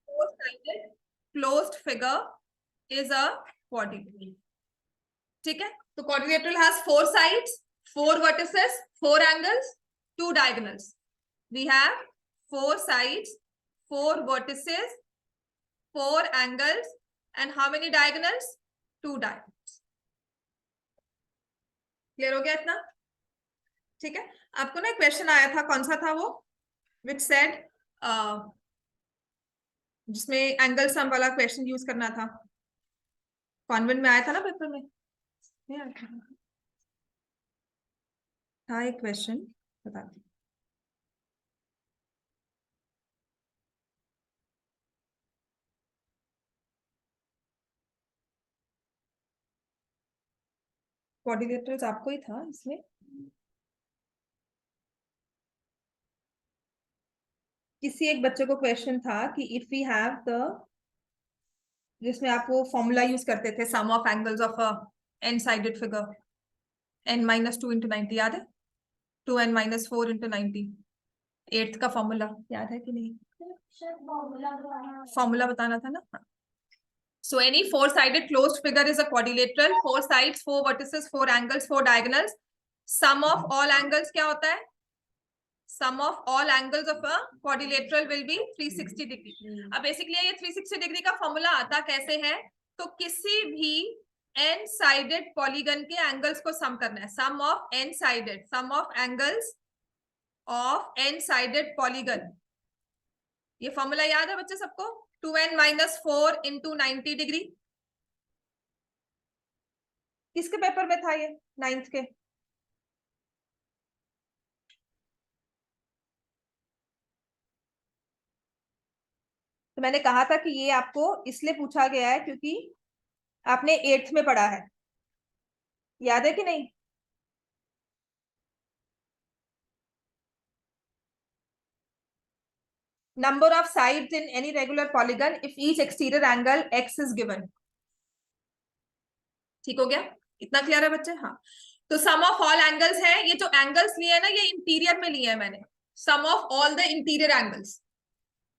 four-sided closed figure is a quadrilateral. ठीक है, तो quadrilateral has four sides, four vertices, four angles, two diagonals. We have four sides, four vertices, four angles, and how many diagonals? Two diagonals. Clear हो गया इतना? ठीक है, आपको ना क्वेश्चन आया था, कौन सा था वो, विच सेड जिसमें एंगल सम वाला क्वेश्चन यूज करना था, कॉन्वेंट में आया था ना पेपर में, नहीं आया था एक क्वेश्चन, बता दी। क्वाड्रिलेटरल्स आपको ही था इसमें, किसी एक बच्चे को क्वेश्चन था कि इफ वी हैव द, जिसमें आप वो फॉर्मूला यूज करते थे, sum of angles of a n sided figure, n-2 into 90, याद है? 2n-4 into 90, 8th का फॉर्मूला याद है कि नहीं? फॉर्मूला बताना था ना। So any four-sided closed figure is a quadrilateral, four sides, four vertices, four angles, four diagonals. Sum of all angles क्या होता है? Sum of all angles of a quadrilateral will be 360 degree. अब basically ये 360 degree का formula आता कैसे है? तो किसी भी n साइडेड पॉलीगन के एंगल्स को सम करना है, sum of n sided, sum of angles of n sided polygon. ये फॉर्मूला याद है बच्चे सबको? 2n-4 into 90 degree. किसके पेपर में था ये? 9th के। तो मैंने कहा था कि ये आपको इसलिए पूछा गया है क्योंकि आपने 8th में पढ़ा है, याद है कि नहीं? Number of sides in any regular polygon if each exterior angle x is given. ठीक हो गया? इतना क्लियर है बच्चे? हाँ, तो सम ऑफ ऑल एंगल्स है, ये जो एंगल्स लिए है ना, ये इंटीरियर में लिए है मैंने, sum of all the interior angles.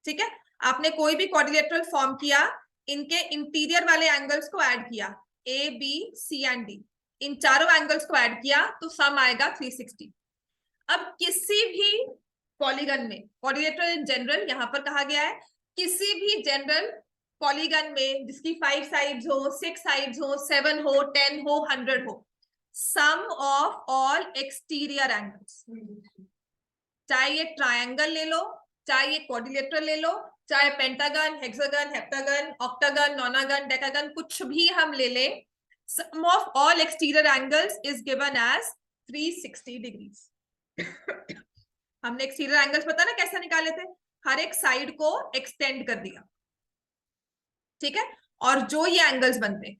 ठीक है, आपने कोई भी क्वाड्रिलेटरल फॉर्म किया, इनके इंटीरियर वाले एंगल्स को ऐड किया, A B C and D, इन चारों एंगल्स को ऐड किया तो सम आएगा 360। अब किसी भी पॉलीगन में, क्वाड्रिलेटरल इन जनरल यहां पर कहा गया है, किसी भी जनरल पॉलीगन में जिसकी 5 साइड्स हो, 6 साइड्स हो, 7 हो, 10 हो, 100 हो, सम ऑफ ऑल एक्सटीरियर एंगल्स, चाहे ये ट्रायंगल ले लो, चाहे ये क्वाड्रिलेटरल ले लो, चाहे pentagon, hexagon, heptagon, octagon, nonagon, decagon, कुछ भी हम ले लें, sum of all exterior angles is given as 360 degrees. हमने एक्सटीरियर एंगल्स पता ना कैसे निकाले थे? हर एक साइड को एक्सटेंड कर दिया, ठीक है, और जो ये एंगल्स बनते हैं,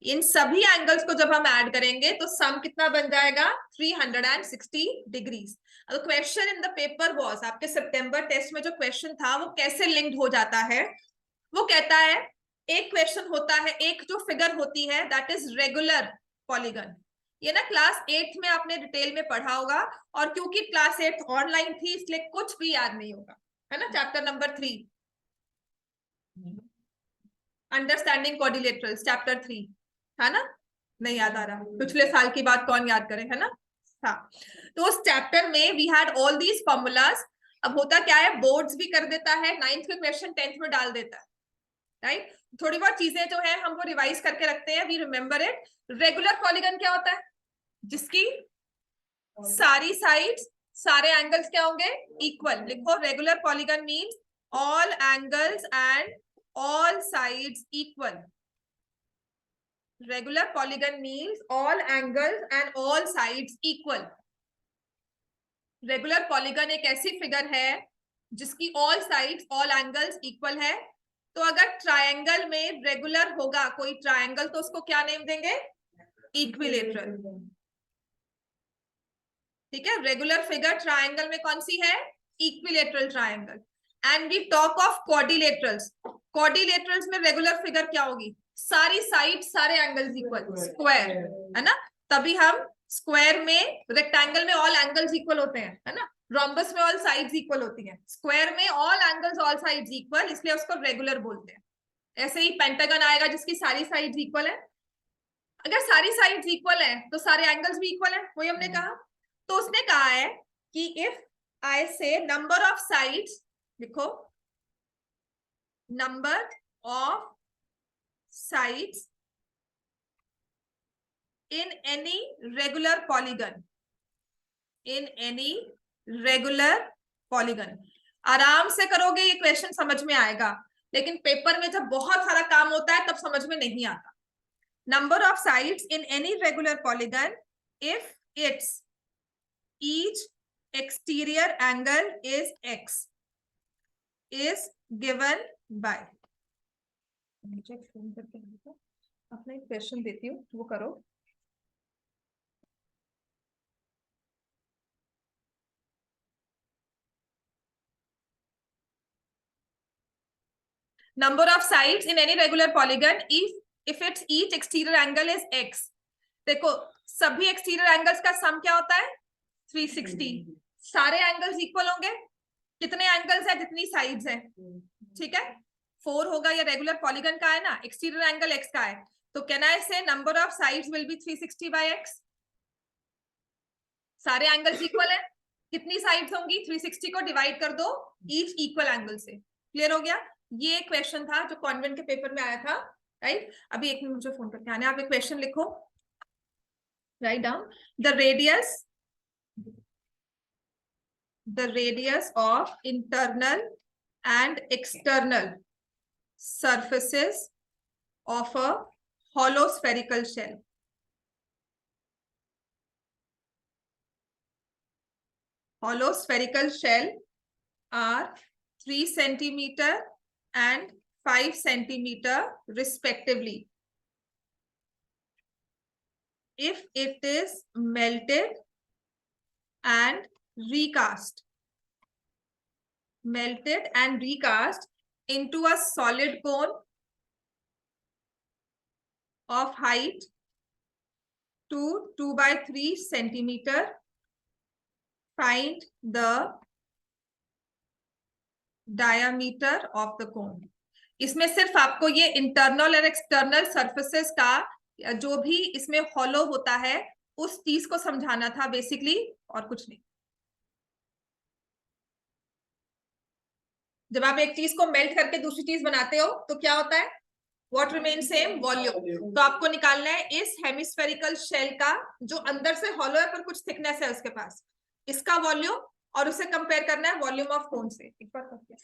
इन सभी एंगल्स को जब हम ऐड करेंगे तो सम कितना बन जाएगा? 360 डिग्रीज। अब question in the paper was, आपके सितंबर टेस्ट में जो क्वेश्चन था वो कैसे लिंक्ड हो जाता है? वो कहता है एक क्वेश्चन होता है, एक जो फिगर होती है दैट इज रेगुलर पॉलीगन। ये ना क्लास 8th में आपने डिटेल में पढ़ा होगा, और क्योंकि क्लास 8 ऑनलाइन थी इसलिए कुछ भी याद नहीं होगा, है ना? Chapter number 3, understanding quadrilaterals, chapter 3 था ना? नहीं याद आ रहा? पिछले साल की बात कौन याद करे, है ना? हाँ, तो उस चैप्टर में we had all these formulas. अब होता क्या है, बोर्ड्स भी कर देता है, 9th के क्वेश्चन 10th में डाल देता है, राइट? थोड़ी बहुत चीजें जो है हम वो रिवाइज करके रखते हैं, we remember it. Regular polygon क्या होता है? जिसकी सारी साइड्स, सारे एंगल्स क्या होंगे? इक्वल। लिखो, regular polygon means all angles and all sides equal. Regular polygon means all angles and all sides equal. Regular polygon एक ऐसी फिगर है जिसकी all sides, all angles equal है। तो अगर ट्रायंगल में रेगुलर होगा कोई ट्रायंगल तो उसको क्या नेम देंगे? इक्विलेटरल। ठीक है, रेगुलर फिगर ट्रायंगल में कौन सी है? Equilateral triangle. And we talk of quadrilaterals. Quadrilaterals में रेगुलर फिगर क्या होगी? सारी साइड, सारे एंगल्स इक्वल, स्क्वायर, है ना? तभी हम स्क्वायर में, रेक्टेंगल में ऑल एंगल्स इक्वल होते हैं, है ना, रोम्बस में ऑल साइड्स इक्वल होती हैं, स्क्वायर में all angles all sides equal, इसलिए उसको रेगुलर बोलते हैं। ऐसे ही पेंटागन आएगा जिसकी सारी साइड्स इक्वल है। अगर सारी साइड्स इक्वल है तो सारे एंगल्स भी इक्वल है, वही हमने कहा। तो उसने कहा है कि if I say number of sides, लिखो number of sides in any regular polygon, in any regular polygon। आराम से करोगे ये क्वेश्चन समझ में आएगा, लेकिन पेपर में जब बहुत सारा काम होता है तब समझ में नहीं आता। Number of sides in any regular polygon if it's each exterior angle is x is given by, मुझे फोन करके अपना एक क्वेश्चन देती हूँ वो करो। Number of sides in any regular polygon if its each exterior angle is x। देखो सभी एक्सटीरियर एंगल्स का सम क्या होता है 360। सारे एंगल्स इक्वल होंगे, कितने एंगल्स है जितनी साइड्स है, ठीक है, 4 होगा, या रेगुलर पॉलीगन का है ना, एक्सटीरियर एंगल x का है, तो can I say number of sides will be 360 by x। सारे एंगल्स इक्वल है, कितनी साइड्स होंगी, 360 को डिवाइड कर दो ईच इक्वल एंगल से। क्लियर हो गया? ये क्वेश्चन था जो कॉन्वेंट के पेपर में आया था, राइट। अभी एक मिनट मुझे फोन करके आना है, आप एक क्वेश्चन लिखो, write down the radius of internal and external surfaces of a hollow spherical shell। Hollow spherical shell are 3 centimeter and 5 centimeter respectively if it is melted and recast into a solid cone of height to 2/3 centimeter। Find the diameter of the cone। इसमें सिर्फ आपको ये internal और external surfaces का जो भी इसमें hollow होता है उस चीज को समझाना था बेसिकली, और कुछ नहीं। जब आप एक चीज को मेल्ट करके दूसरी चीज बनाते हो तो क्या होता है, व्हाट रिमेन सेम, वॉल्यूम। तो आपको निकालना है इस हेमिस्फेरिकल शेल का जो अंदर से हॉलो है पर कुछ थिकनेस है उसके पास, इसका वॉल्यूम, और उसे कंपेयर करना है वॉल्यूम ऑफ कोन से। एक बार करके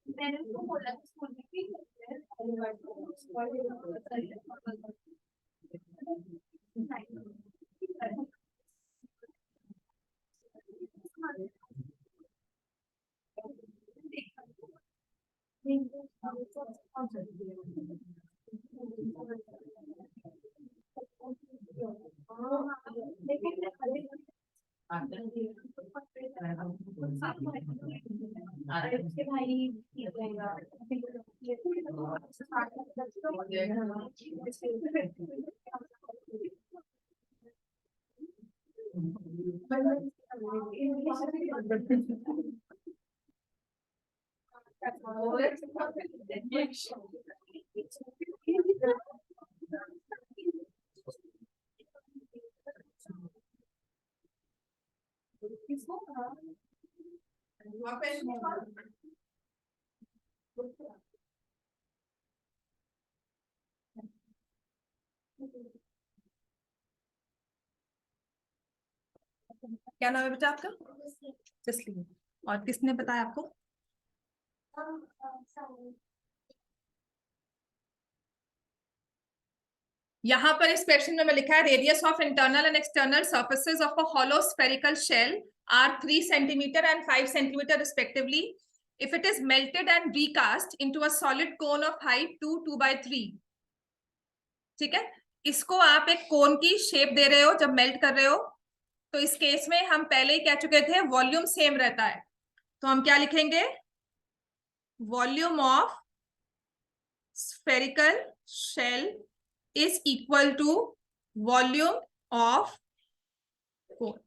मैंने उनको बोला कि स्कूल में भी क्या नाम है बेटा आपका? जसलीन। और किसने बताया आपको? यहाँ पर इस क्वेश्चन में लिखा है radius of internal and external surfaces of a hollow spherical shell are 3 centimetre and 5 centimetre respectively if it is melted and recast into a solid cone of height 2/3। ठीक है, इसको आप एक कोन की शेप दे रहे हो जब मेल्ट कर रहे हो, तो इस केस में हम पहले ही कह चुके थे वॉल्यूम सेम रहता है, तो हम क्या लिखेंगे? Volume of spherical shell is equal to volume of cone.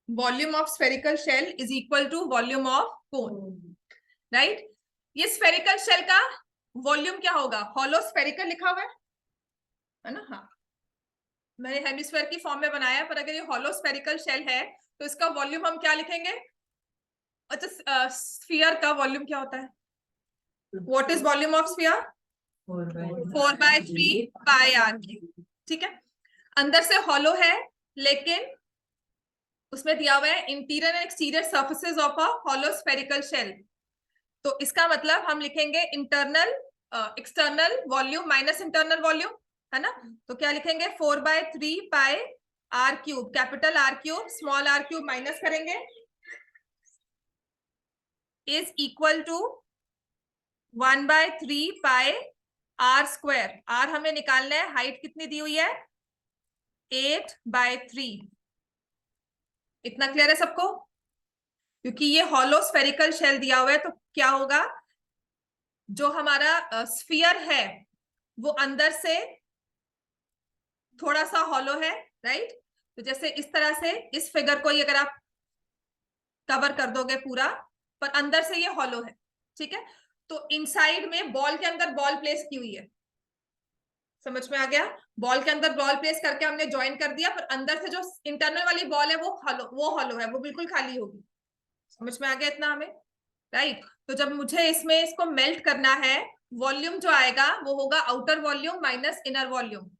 Volume of spherical shell is equal to volume of cone, right? ये spherical shell का वॉल्यूम क्या होगा? हॉलो स्फेरिकल लिखा हुआ है ना? हाँ, मैंने हेमिस्फीयर की फॉर्म में बनाया, पर अगर ये हॉलो स्फेरिकल शेल है तो इसका वॉल्यूम हम क्या लिखेंगे? अच्छा, स्फीयर का वॉल्यूम क्या होता है? What is volume of sphere? 4/3 pi r cube. ठीक है, अंदर से हॉलो है, लेकिन उसमें दिया हुआ है interior and exterior surfaces of a hollow spherical shell, तो इसका मतलब हम लिखेंगे internal external volume minus internal volume, है ना? तो क्या लिखेंगे? 4/3 pi r cube, capital r cube small r cube minus करेंगे, is equal to 1/3 pi r square. R हमें निकालना है, हाइट कितनी दी हुई है? 8/3। इतना क्लियर है सबको? क्योंकि ये हॉलो स्फेरिकल शेल दिया हुआ है, तो क्या होगा? जो हमारा स्फीयर है वो अंदर से थोड़ा सा हॉलो है, राइट? तो जैसे इस तरह से इस फिगर को अगर आप कवर कर दोगे पूरा, पर अंदर से ये हॉलो है, ठीक है? तो इनसाइड में बॉल के अंदर बॉल प्लेस की हुई है, समझ में आ गया? बॉल के अंदर बॉल प्लेस करके हमने ज्वाइन कर दिया, पर अंदर से जो इंटरनल वाली बॉल है वो हॉलो है, वो बिल्कुल खाली होगी। समझ में आ गया इतना हमें, राइट? तो जब मुझे इसमें इसको मेल्ट करना है, वॉल्यूम जो आएगा वो होगा outer volume minus inner volume.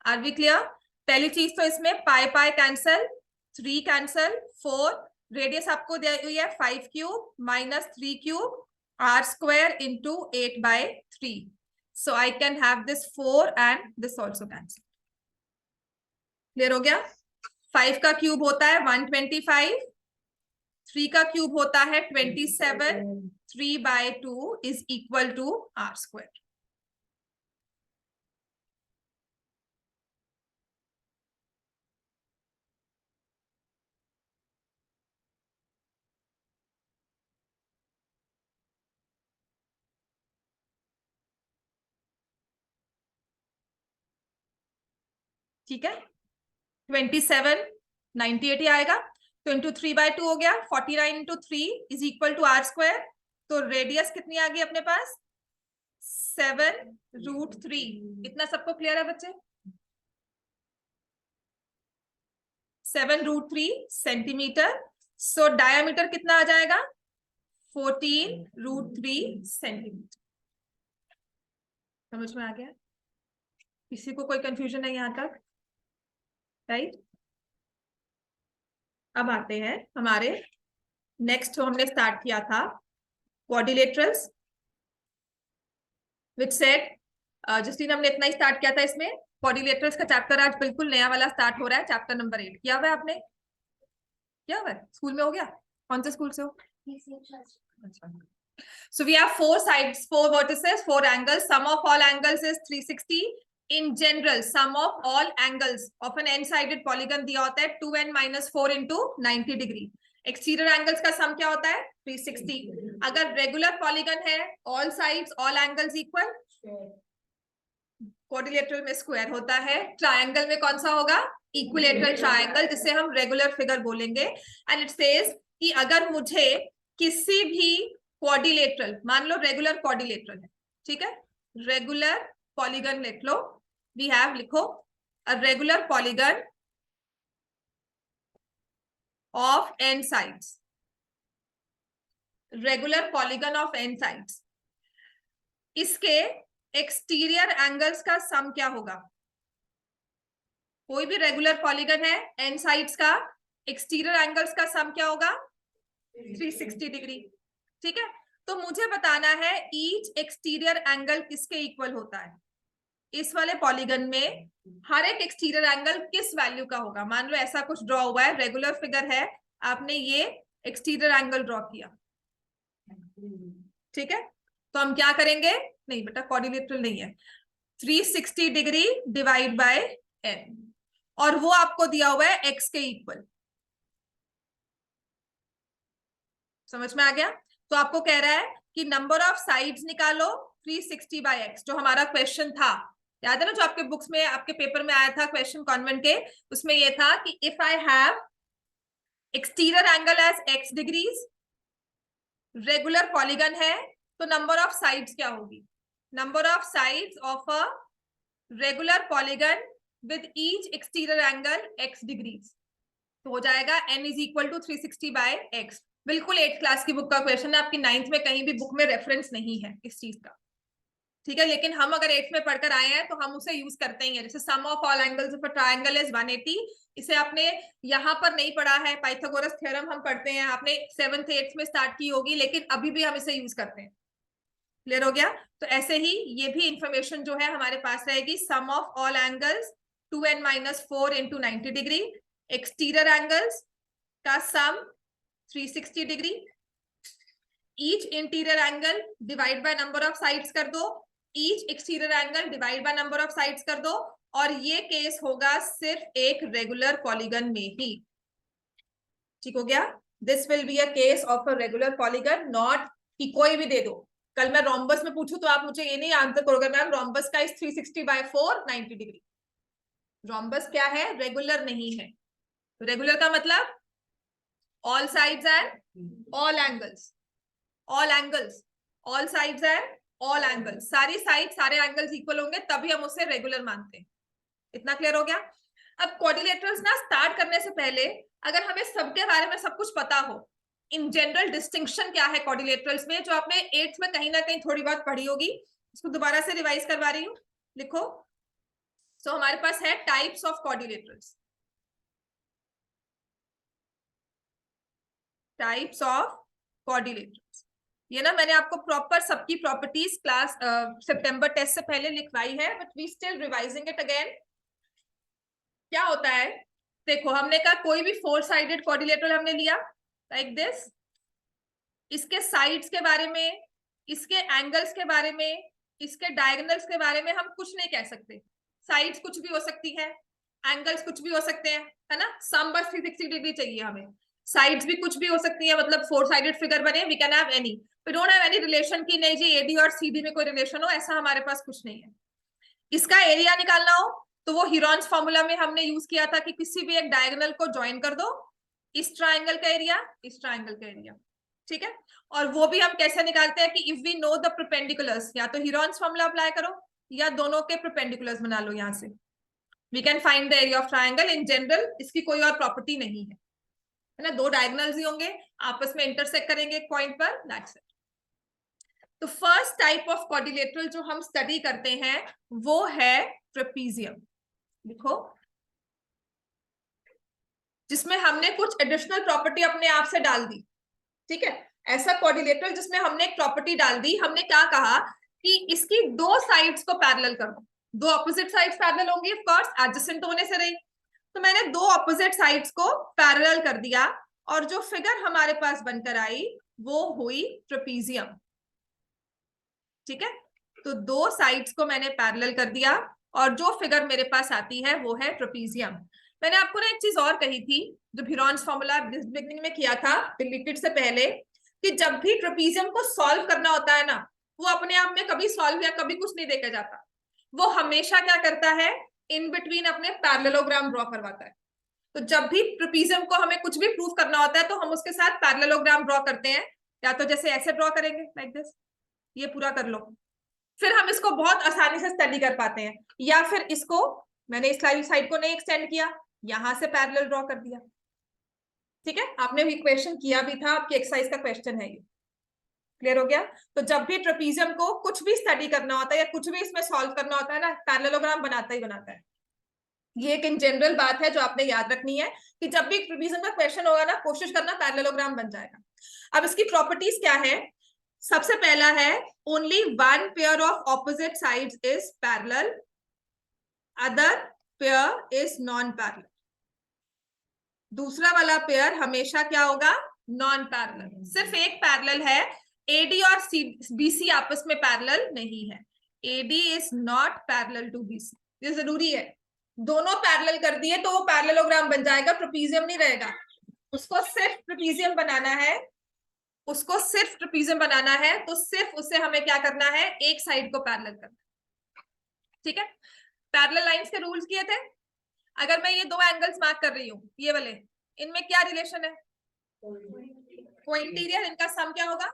Are we clear? पहली चीज तो इसमें pi pi cancel, 3 cancel, 4, radius आपको दी हुई है 5 cube minus 3 cube r square into 8/3। So I can have this 4 and this also cancel. Clear हो गया? 5 का क्यूब होता है 125, 3 का क्यूब होता है 27, 3/2 is equal to r square. ठीक है, 27 98 ही आएगा, तो इंटू 3/2 हो गया, 49 into 3 is equal to r square. तो रेडियस कितनी आ गई अपने पास? 7√3। इतना सबको क्लियर है बच्चे? 7√3 सेंटीमीटर। सो डायामीटर कितना आ जाएगा? 14√3 सेंटीमीटर। समझ में आ गया? किसी को कोई कंफ्यूजन है यहां तक? राइट? अब आते हैं हमारे नेक्स्ट हमने स्टार्ट किया था क्वाड्रिलेटरल्स विच सेड, जिसलिए हमने इतना ही स्टार्ट किया था इसमें। क्वाड्रिलेटरल्स का चैप्टर आज बिल्कुल नया वाला स्टार्ट हो रहा है, चैप्टर नंबर 8 किया हुआ है आपने? क्या हुआ है? स्कूल में हो गया? कौन से स्कूल से हो? So we have 4 sides, 4 vertices, 4 angles. Sum of all angles is 360. In general, sum of all angles of an n-sided polygon दिया होता है 2n minus 4 into 90 degree. Exterior angles का sum क्या होता है? 360. अगर regular polygon है, all sides, all angles equal, quadrilateral में स्क्वायर होता है, ट्रायंगल में कौन सा होगा? इक्विलेटरल ट्रायंगल, जिसे हम रेगुलर फिगर बोलेंगे। एंड इट सेज कि अगर मुझे किसी भी क्वाड्रिलेटरल, मान लो रेगुलर क्वाड्रिलेटरल है, ठीक है, रेगुलर पॉलीगन लिख लो, वी हैव, लिखो a regular polygon of n sides, regular polygon of n sides, इसके एक्सटीरियर एंगल्स का सम क्या होगा? कोई भी रेगुलर पॉलीगन है, एन साइड्स का एक्सटीरियर एंगल्स का सम क्या होगा? 360 डिग्री, ठीक है। तो मुझे बताना है ईच एक्सटीरियर एंगल किसके इक्वल होता है। इस वाले पॉलीगन में हर एक एक्सटीरियर एंगल किस वैल्यू का होगा? मान लो ऐसा कुछ ड्रॉ हुआ है, रेगुलर फिगर है, आपने ये एक्सटीरियर एंगल ड्रॉ किया, ठीक है, तो हम क्या करेंगे? नहीं बेटा, क्वाड्रिलेटरल नहीं है, 360 डिग्री डिवाइड बाय एन, और वो आपको दिया हुआ है एक्स के इक्वल। समझ में आ गया? तो आपको कह रहा है कि नंबर ऑफ साइड्स निकालो 360 बाय एक्स, जो हमारा क्वेश्चन था, याद है ना, जो आपके बुक्स में, आपके पेपर में आया था क्वेश्चन कॉन्वेंट के, उसमें ये था कि if I have exterior angle as x degrees, regular polygon है, तो नंबर ऑफ साइड्स क्या होगी? Number of sides of a regular polygon with each exterior angle x degrees, तो हो जाएगा n is equal to 360 by x। बिल्कुल 8th class की book का क्वेश्चन है, आपकी 9th में कहीं भी बुक में रेफरेंस नहीं है इस चीज का, ठीक है, लेकिन हम अगर 8th में पढ़कर आए हैं तो हम उसे यूज करते ही हैं। जैसे sum of all angles of a triangle is 180, इसे आपने यहाँ पर नहीं पढ़ा है, पाइथागोरस थ्योरम हम पढ़ते हैं, आपने 7th 8th में स्टार्ट की होगी, लेकिन अभी भी हम इसे यूज करते हैं। क्लियर हो गया? तो ऐसे ही ये भी इंफॉर्मेशन जो है हमारे पास रहेगी, sum of all angles 2n minus 4 into 90 degree, exterior angles का sum 360 degree, each interior angle divide by number of sides कर दो, each exterior angle divide by number of sides कर दो, और ये केस होगा सिर्फ एक रेगुलर पॉलीगन में ही। ठीक हो गया? This will be a case of a regular polygon, not कि कोई भी दे दो। कल मैं रोम्बस में पूछूं तो आप मुझे ये नहीं आंसर करोगे मैम रोम्बस का इज 360 बाय 4 90 डिग्री। रोम्बस क्या है? रेगुलर नहीं है। रेगुलर का मतलब all sides and all angles, all angles, all sides and all angles, सारी साइड सारे एंगल्स इक्वल होंगे तभी हम उसे रेगुलर मानते हैं। इतना क्लियर हो गया? अब क्वाड्रिलेटरल्स ना स्टार्ट करने से पहले अगर हमें सबके बारे में सब कुछ पता हो, इन जनरल डिस्टिंक्शन क्या है क्वाड्रिलेटरल्स में, जो आपने 8th में कहीं ना कहीं थोड़ी बहुत पढ़ी होगी, उसको दोबारा से रिवाइज करवा रही हूँ, लिखो। सो हमारे पास है types of quadrilaterals, types of quadrilaterals. ये ना मैंने आपको प्रॉपर सबकी प्रॉपर्टीज क्लास सितंबर टेस्ट से पहले लिखवाई है, but we still revising it again. क्या होता है? देखो, हमने कहा कोई भी 4 साइडेड क्वाड्रिलेटरल हमने लिया लाइक दिस, इसके साइड्स के बारे में, इसके एंगल्स के बारे में, इसके डायगोनल्स के बारे में हम कुछ नहीं कह सकते। साइड्स कुछ भी हो सकती है, एंगल्स कुछ भी हो सकते हैं, है ना, सम बस 360 डिग्री चाहिए हमें। साइड्स भी कुछ भी हो सकती है, मतलब 4 साइडेड फिगर बने, we can have any, we don't have any relation की नहीं जी एडी और सीडी में कोई रिलेशन हो, ऐसा हमारे पास कुछ नहीं है। इसका एरिया निकालना हो तो वो हीरोन्स फॉर्मूला में हमने यूज किया था कि किसी भी एक डायगोनल को ज्वाइन कर दो, इस ट्राइंगल का एरिया, इस ट्राइंगल का एरिया, ठीक है। और वो भी हम कैसे निकालते हैं कि if we know the perpendiculars, या तो हीरोन्स फॉर्मूला अप्लाई करो या दोनों के परपेंडिकुलर्स बना लो, यहां से we can find the area of triangle. In general इसकी कोई और प्रॉपर्टी नहीं है, है ना, 2 डायगोनल्स ही होंगे, आपस में इंटरसेक्ट करेंगे एक पॉइंट पर, दैट्स इट। तो फर्स्ट टाइप ऑफ क्वाड्रिलेटरल जो हम स्टडी करते हैं वो है ट्रेपीजियम, लिखो, जिसमें हमने कुछ एडिशनल प्रॉपर्टी अपने आप से डाल दी। ठीक है, ऐसा क्वाड्रिलेटरल जिसमें हमने एक प्रॉपर्टी डाल दी, हमने क्या कहा कि इसकी दो साइड्स को पैरेलल करो, दो ऑपोजिट साइड्स पैरेलल होंगी, ऑफ कोर्स एडजेसेंट होने से रही, तो मैंने दो ऑपोजिट साइड्स को पैरेलल कर दिया और जो फिगर हमारे पास बनकर आई वो हुई ट्रेपीजियम। ठीक है, तो दो साइड्स को मैंने पैरेलल कर दिया और जो फिगर मेरे पास आती है वो है ट्रेपीजियम। मैंने आपको ना एक चीज और कही थी, जो भिरॉन्स फॉर्मूला बिगिनिंग में किया था डिलीटेड से पहले, कि जब भी ट्रेपीजियम को सॉल्व करना होता है ना, वो अपने आप में कभी सॉल्व या कभी कुछ नहीं देखा जाता, वो हमेशा क्या करता है, इन बिटवीन अपने पैरेललोग्राम ड्रॉ करवाता है। तो जब भी ट्रेपीजियम को हमें कुछ भी प्रूव करना होता है तो हम उसके साथ पैरेललोग्राम ड्रॉ करते हैं, या तो जैसे ऐसे ड्रॉ करेंगे लाइक दिस, ये पूरा कर लो, फिर हम इसको बहुत आसानी से स्टडी कर पाते हैं, या फिर इसको मैंने इस साइड को नहीं एक्सटेंड किया, यहां से पैरेलल ड्रॉ कर दिया। ठीक है, आपने भी क्वेश्चन किया भी था, आपकी एक्सरसाइज का क्वेश्चन है ये, क्लियर हो गया। तो जब भी ट्रेपीजियम को कुछ भी स्टडी करना होता है या कुछ भी इसमें सॉल्व करना होता है ना, पैरेललोग्राम बनाता ही बनाता है। ये एक इन जनरल बात है जो आपने याद रखनी है, कि जब भी ट्रेपीजियम का क्वेश्चन होगा ना, कोशिश करना पैरेललोग्राम बन जाएगा। अब इसकी प्रॉपर्टीज क्या है, सबसे पहला है only one pair of opposite sides is parallel, other pair is non parallel. दूसरा वाला पेयर हमेशा क्या होगा, नॉन पैरेलल। सिर्फ एक पैरेलल है, एडी और बीसी आपस में पैरेलल नहीं है, AD is not parallel to BC, ये जरूरी है। दोनों पैरेलल कर दिए तो वो पैरेललोग्राम बन जाएगा, ट्रेपीजियम नहीं रहेगा। उसको सिर्फ ट्रेपीजियम बनाना है, उसको सिर्फ ट्रेपीजियम बनाना है, तो सिर्फ उसे हमें क्या करना है, एक साइड को पैरेलल करना। ठीक है, पैरेलल लाइंस के रूल्स किए थे। अगर मैं ये दो एंगल्स मार्क कर रही हूँ, ये वाले, इनमें क्या रिलेशन है, को इंटीरियर, इनका सम क्या होगा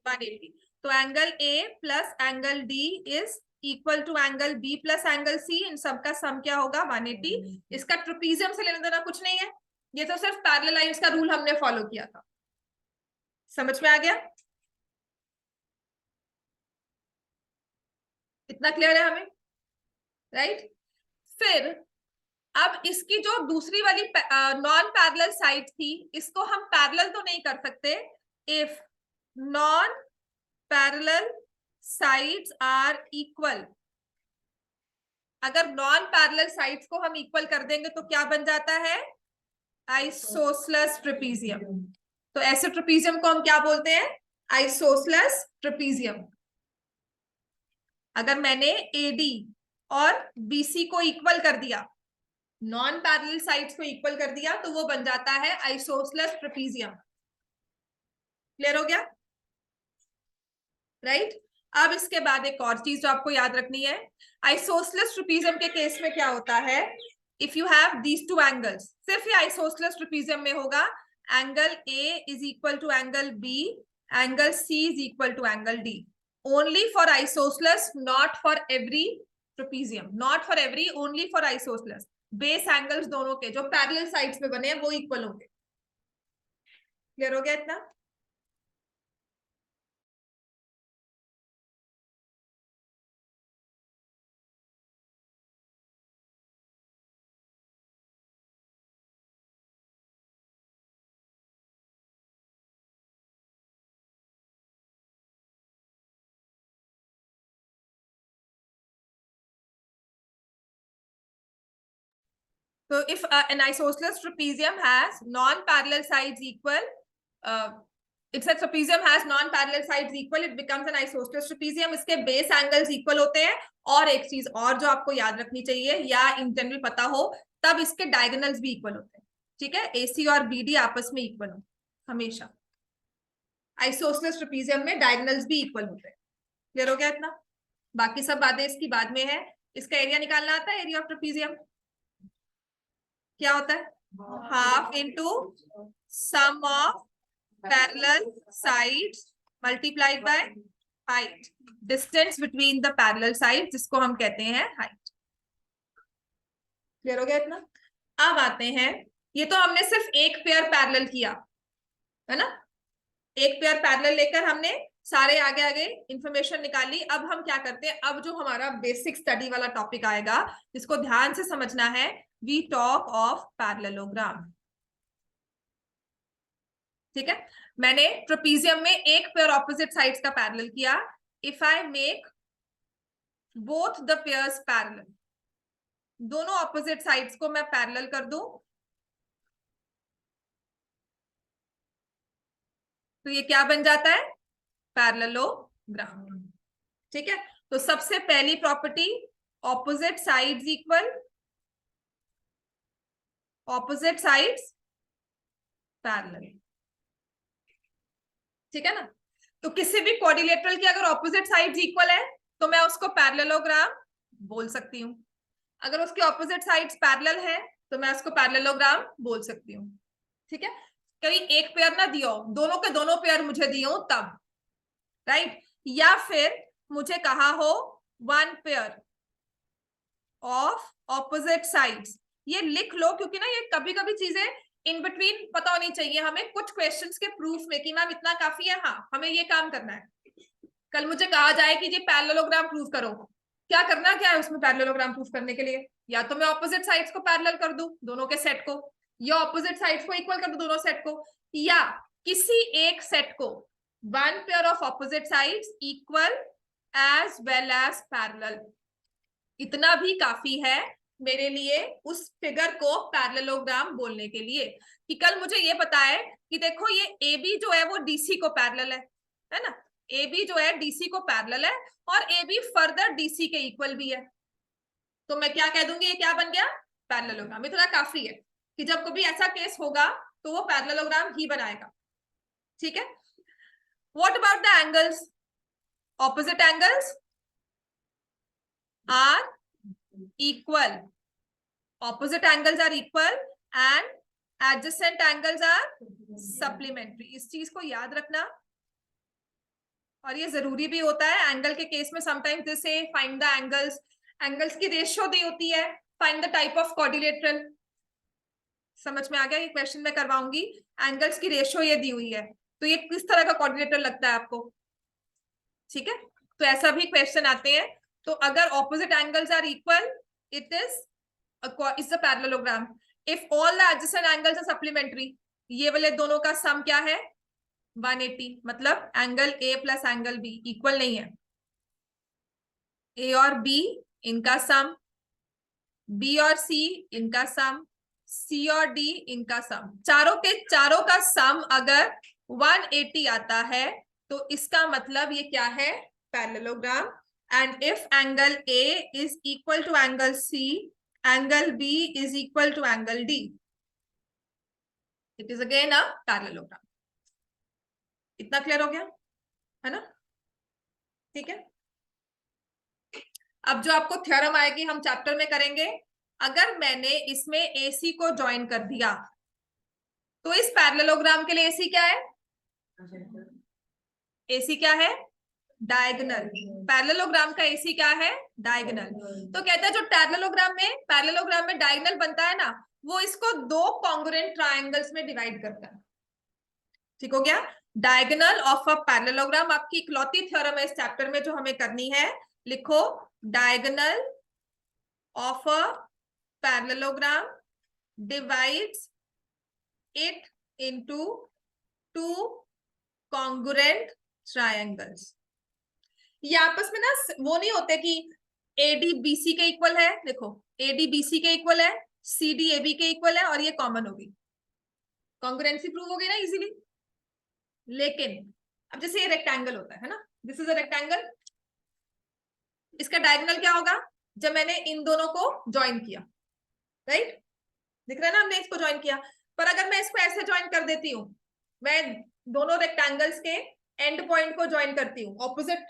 180। तो angle A plus angle D is equal to angle B plus angle C, इन सब का सम क्या होगा 180। इसका ट्रेपीजियम से लेना देना कुछ नहीं है, ये तो सिर्फ पैरेलल लाइंस का रूल हमने फॉलो किया था। समझ में आ गया, इतना क्लियर है हमें, राइट। फिर अब इसकी जो दूसरी वाली नॉन पैरेलल साइड थी, इसको हम पैरेलल तो नहीं कर सकते, if non parallel sides are equal. अगर नॉन पैरेलल साइड्स को हम इक्वल कर देंगे तो क्या बन जाता है, आइसोसेलेस ट्रेपीजियम। तो ऐसे ट्रेपीजियम को हम क्या बोलते हैं, आइसोसेलेस ट्रेपीजियम। अगर मैंने एडी और बीसी को इक्वल कर दिया, नॉन पैरेलल साइड्स को इक्वल कर दिया, तो वो बन जाता है आइसोसेलेस ट्रेपीजियम। क्लियर हो गया, राइट। अब इसके बाद एक और चीज जो आपको याद रखनी है, आइसोसेलेस ट्रेपीजियम के केस में क्या होता है, if you have these two angles, सिर्फ ये आइसोसेलेस ट्रेपीजियम में होगा, angle A is equal to angle B, angle C is equal to angle D, only for isosceles, not for every trapezium, not for every, only for isosceles. Base angles दोनों के जो parallel sides पे बने हैं वो equal होंगे। Clear हो गया इतना। So if an isosceles trapezium has non-parallel sides equal, it's a trapezium has non-parallel sides equal, it becomes an isosceles trapezium. इसके बेस एंगल्स इक्वल होते हैं, और एक चीज और जो आपको याद रखनी चाहिए या इन जनरल पता हो, तब इसके डायगोनल्स भी इक्वल होते हैं। ठीक है, एसी और बीडी आपस में इक्वल होते हमेशा, आइसोसेलेस ट्रेपीजियम में डायगोनल्स भी इक्वल होते हैं। क्लियर हो गया इतना, बाकी सब बातें इसकी बाद में है। इसका एरिया निकालना आता है, एरिया ऑफ ट्रेपीजियम क्या होता है, half into sum of parallel sides multiplied by height, distance between the parallel side, जिसको हम कहते हैं हाइट। क्लियर हो गया इतना। अब आते हैं, ये तो हमने सिर्फ एक पेयर पैरेलल किया है ना, एक पेयर पैरेलल लेकर हमने सारे आगे आगे इंफॉर्मेशन निकाली। अब हम क्या करते हैं, अब जो हमारा बेसिक स्टडी वाला टॉपिक आएगा जिसको ध्यान से समझना है, वी टॉक ऑफ पैरेललोग्राम। ठीक है, मैंने ट्रेपीजियम में एक पेयर ऑपोजिट साइड्स का पैरेलल किया. If I make both the pairs parallel, दोनों ऑपोजिट साइड्स को मैं पैरेलल कर दूं, तो ये क्या बन जाता है? पैरेललोग्राम. ठीक है, तो सबसे पहली property, opposite sides equal, opposite sides parallel. ठीक है ना, तो किसी भी क्वाड्रिलेटरल की अगर ऑपोजिट साइड्स इक्वल है तो मैं उसको पैरेललोग्राम बोल सकती हूँ. अगर उसकी ऑपोजिट साइड्स पैरेलल है तो मैं उसको पैरेललोग्राम बोल सकती हूँ. ठीक है, कहीं एक पेयर ना दियो, दोनों के दोनों पेयर मुझे दिए हो तब, राइट. या फिर मुझे कहा हो one pair of opposite sides, ये लिख लो, क्योंकि ना ये कभी कभी चीजें इन बिटवीन पता होनी चाहिए हमें कुछ क्वेश्चंस के प्रूफ में कि मैम इतना काफी है, हाँ हमें ये काम करना है. कल मुझे कहा जाए कि जी पैरेललोग्राम प्रूफ करो, क्या करना क्या है उसमें पैरेललोग्राम प्रूफ करने के लिए? या तो मैं ऑपोजिट साइड्स को पैरेलल कर दूं दोनों के सेट को, या ऑपोजिट साइड्स को इक्वल कर दूं दोनों सेट को, या किसी एक सेट को one pair of opposite sides equal as well as parallel. इतना भी काफी है मेरे लिए उस फिगर को पैरेललोग्राम बोलने के लिए, कि कल मुझे ये पता है कि देखो ये ए बी जो है वो डीसी को पैरेलल है ना, ए बी जो है डीसी को पैरेलल है और ए बी फर्दर डीसी के इक्वल भी है, तो मैं क्या कह दूंगी, ये क्या बन गया? पैरेललोग्राम. इतना काफी है कि जब कभी ऐसा केस होगा तो वो पैरेललोग्राम ही बनाएगा. ठीक है, what about the angles? Opposite angles are equal, opposite angles are equal and adjacent angles are supplementary. इस चीज को याद रखना, और ये जरूरी भी होता है एंगल के केस में. समटाइम्स दे से फाइंड द एंगल्स, एंगल्स की रेशियो दी होती है, find the type of quadrilateral. समझ में आ गया? ये क्वेश्चन में करवाऊंगी, एंगल्स की रेशियो ये दी हुई है, तो ये किस तरह का क्वाड्रिलेटरल लगता है आपको. ठीक है, तो ऐसा भी क्वेश्चन आते हैं. तो अगर opposite angles are equal, it is a parallelogram. If all the adjacent angles are supplementary, ये वाले दोनों का सम क्या है? 180. मतलब angle A plus angle B equal नहीं है. ए और बी इनका सम, बी और सी इनका सम, सी और डी इनका सम, चारों के चारों का सम अगर 180 आता है तो इसका मतलब ये क्या है? Parallelogram. And if angle A is equal to angle C, angle B is equal to angle D, it is again a parallelogram. इतना क्लियर हो गया है ना? ठीक है, अब जो आपको थ्योरम आएगी हम चैप्टर में करेंगे. अगर मैंने इसमें AC को ज्वाइन कर दिया तो इस पैरेललोग्राम के लिए AC क्या है? AC क्या है? डायगोनल. पैरेललोग्राम का AC क्या है? डायगोनल. तो कहता है जो पैरेललोग्राम में डायगोनल बनता है ना, वो इसको दो कॉन्ग्रुएंट ट्रायंगल्स में डिवाइड करता है. ठीक हो गया? डायगोनल ऑफ अ पैरेललोग्राम आपकी इकलौती थ्योरम है इस चैप्टर में जो हमें करनी है. लिखो, diagonal of a parallelogram divides it into two congruent triangles. ये आपस में ना वो नहीं होते कि एडी बीसी के इक्वल है. देखो, एडी बीसी के इक्वल है, सीडी एबी के इक्वल है, और ये कॉमन होगी, कॉन्ग्रुएंसी प्रूव होगी ना इजीली. लेकिन अब जैसे ये रेक्टेंगल होता है ना, दिस इज अ रेक्टेंगल, इसका डायगोनल क्या होगा? जब मैंने इन दोनों को ज्वाइन किया, राइट, दिख रहा है ना, हमने इसको ज्वाइन किया. पर अगर मैं इसको ऐसे ज्वाइन कर देती हूँ, मैं दोनों रेक्टेंगल्स के एंड पॉइंट को ज्वाइन करती हूँ, ऑपोजिट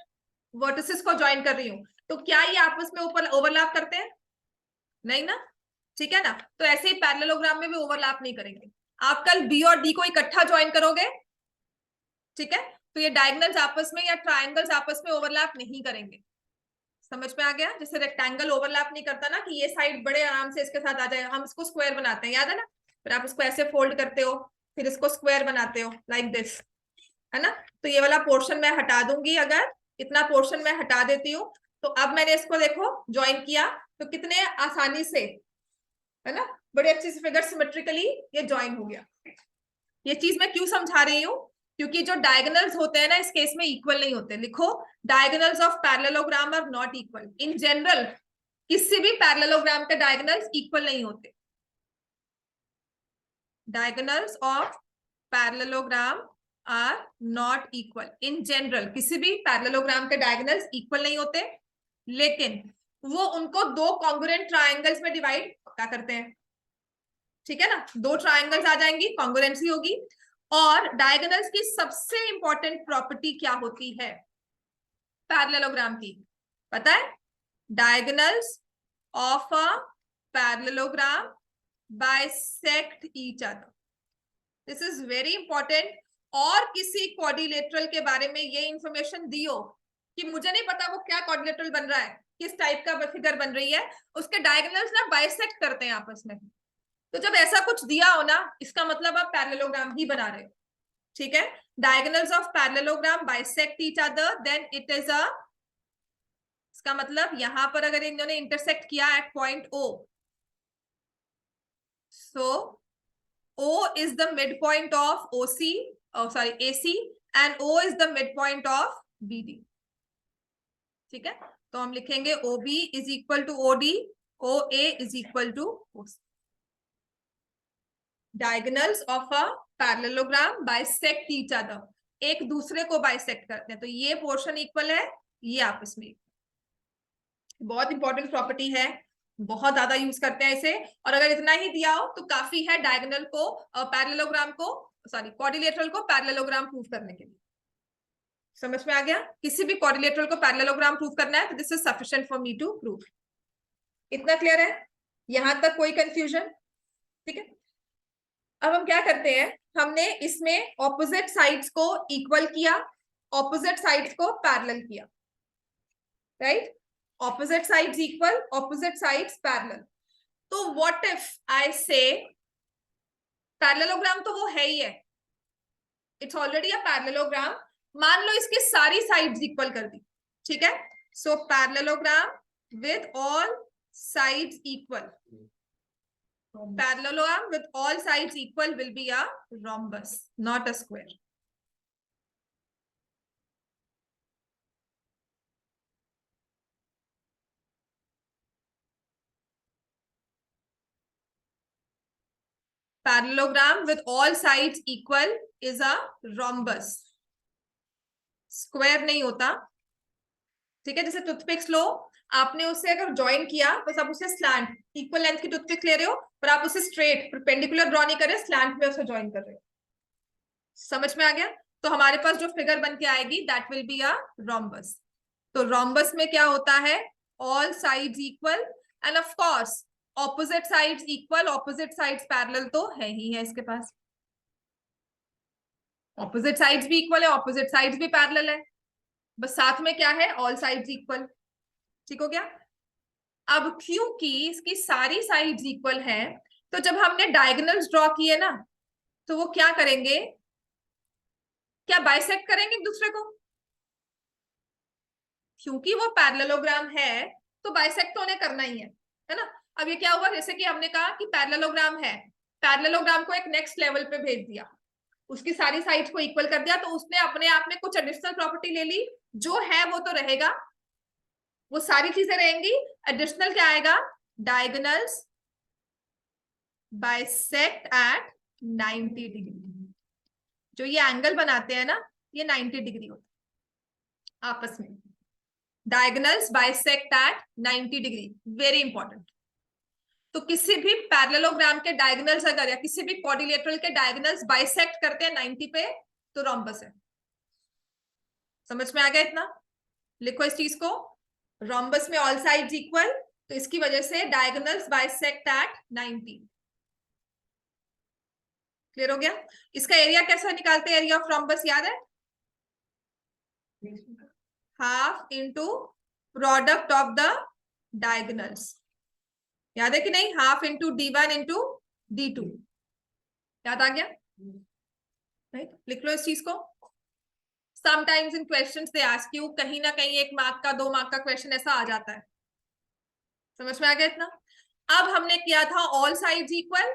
वर्टिसेस को ज्वाइन कर रही हूँ, तो क्या ये आपस में ऊपर ओवरलैप करते हैं? नहीं ना. ठीक है ना, तो ऐसे ही पैरेललोग्राम में भी ओवरलैप नहीं करेंगे. आप कल बी और डी को इकट्ठा ज्वाइन करोगे, ठीक है, तो ये डायगोनल्स आपस में या ट्रायंगल्स आपस में ओवरलैप नहीं करेंगे. समझ में आ गया? जैसे रेक्टेंगल ओवरलैप नहीं करता ना कि ये साइड बड़े आराम से इसके साथ आ जाए, हम इसको स्क्वायर बनाते हैं, याद है ना, फिर आप इसको ऐसे फोल्ड करते हो, फिर इसको स्क्वायर बनाते हो लाइक दिस, है ना. तो ये वाला पोर्शन मैं हटा दूंगी, अगर इतना पोर्शन मैं हटा देती हूँ, तो अब मैंने इसको देखो ज्वाइन किया तो कितने आसानी से, है ना, बड़े अच्छे से फिगर सिमेट्रिकली ये ज्वाइन हो गया. ये चीज मैं क्यों समझा रही हूँ, क्योंकि जो डायगोनल्स होते हैं ना इस केस में इक्वल नहीं होते। लिखो, diagonals of parallelogram are not equal. In general किसी भी पैरेललोग्राम के डायगोनल्स इक्वल नहीं होते। Diagonals of parallelogram are not equal. In general किसी भी पैरेललोग्राम के डायगोनल्स इक्वल नहीं होते, लेकिन वो उनको दो कॉन्ग्रुएंट ट्रायंगल्स में डिवाइड पक्का करते हैं। ठीक है ना, दो ट्रायंगल्स आ जाएंगी, कॉन्ग्रुएंसी होगी। और डायगोनल्स की सबसे इंपॉर्टेंट प्रॉपर्टी क्या होती है पैरेललोग्राम की, पता है? Diagonals of a parallelogram bisect each other. This is very important. और किसी क्वाड्रिलेटरल के बारे में ये इंफॉर्मेशन दियो कि मुझे नहीं पता वो क्या क्वाड्रिलेटरल बन रहा है, किस टाइप का फिगर बन रही है, उसके डायगोनल्स ना बाइसेक्ट करते हैं आपस में। तो जब ऐसा कुछ दिया हो ना, इसका मतलब आप पैरेललोग्राम ही बना रहे हो। ठीक है, diagonals of parallelogram bisect each other, then it is a, इसका मतलब यहां पर अगर इन्होंने इंटरसेक्ट किया at point O, so O is the midpoint of OC, oh sorry AC, and O is the midpoint of BD. ठीक है, तो हम लिखेंगे OB is equal to OD, OA is equal to OC. Diagonals of a parallelogram bisect each other. एक दूसरे को bisect करते हैं, तो ये पोर्शन इक्वल है, ये आपस में। बहुत इंपॉर्टेंट प्रॉपर्टी है, बहुत ज्यादा यूज करते हैं इसे। और अगर इतना ही दिया हो तो काफी है डायगोनल को पैरेललोग्राम को, सॉरी क्वाड्रिलेटरल को पैरेललोग्राम प्रूव करने के लिए। समझ में आ गया? किसी भी क्वाड्रिलेटरल को पैरेललोग्राम प्रूव करना है तो this is sufficient for me to prove. इतना क्लियर है? यहां तक कोई कंफ्यूजन? ठीक है, अब हम क्या करते हैं, हमने इसमें ऑपोजिट साइड्स को इक्वल किया, ऑपोजिट साइड्स को पैरेलल किया, right? opposite sides equal, opposite sides parallel. तो what if I say parallelogram तो वो है ही है, इट्स ऑलरेडी अ पैरेललोग्राम। मान लो इसकी सारी साइड्स इक्वल कर दी, ठीक है? So parallelogram with all sides equal, parallelogram with all sides equal will be a rhombus, not a square. Parallelogram with all sides equal is a rhombus. Square नहीं होता, ठीक है? जैसे टूथपिक्स लो, आपने उसे अगर ज्वाइन किया तो सब उसे स्लैंट, इक्वल लेंथ की टूथपिक ले रहे हो, पर आप उसे स्ट्रेट परपेंडिकुलर ड्रॉ नहीं कर रहे, स्लैंट में उसे ज्वाइन कर रहे हो। समझ में आ गया? तो हमारे पास जो फिगर बन के आएगी that will be a rhombus. तो rhombus में क्या होता है, all sides equal end of course opposite sides equal, opposite sides parallel तो है ही है इसके पास। ऑपोजिट साइड्स भी इक्वल है, ऑपोजिट साइड्स भी पैरेलल है, बस साथ में क्या है, ऑल साइड्स इक्वल। ठीक हो गया? अब क्योंकि इसकी सारी साइड्स इक्वल है, तो जब हमने डायगोनल्स ड्रॉ किए ना, तो वो क्या करेंगे, क्या बाइसेक्ट करेंगे एक दूसरे को? क्योंकि वो पैरेललोग्राम है तो बाइसेक्ट तो उन्हें करना ही है ना? अब ये क्या हुआ, जैसे कि हमने कहा कि पैरेललोग्राम है, पैरेललोग्राम को एक नेक्स्ट लेवल पे भेज दिया, उसकी सारी साइड्स को इक्वल कर दिया, तो उसने अपने आप में कुछ एडिशनल प्रॉपर्टी ले ली, जो है वो तो रहेगा, वो सारी चीजें रहेंगी। एडिशनल क्या आएगा, डायगोनल्स बाइसेक्ट एट 90 डिग्री। जो ये एंगल बनाते हैं ना, ये 90 डिग्री होता है आपस में। Diagonals bisect at 90 degree, very important. तो किसी भी पैरेललोग्राम के डायगोनल्स अगर, या किसी भी क्वाड्रिलेटरल के डायगोनल्स बाइसेक्ट करते हैं 90 पे, तो रोम्बस है। समझ में आ गया इतना? लिखो इस चीज को, रोम्बस में ऑल साइड्स इक्वल, तो इसकी वजह से डायगोनल्स बाइसेक्ट एट 90। क्लियर हो गया? इसका एरिया कैसा निकालते हैं, एरिया ऑफ रोम्बस याद है? Half into product of the diagonals, याद है कि नहीं? Half into D1 into D2, याद आ गया? राइट, लिख लो इस चीज को। Sometimes in questions they ask you, कहीं ना कहीं 1 मार्क का 2 मार्क का क्वेश्चन ऐसा आ जाता है। समझ में आ गया इतना? अब हमने किया था ऑल साइड्स इक्वल,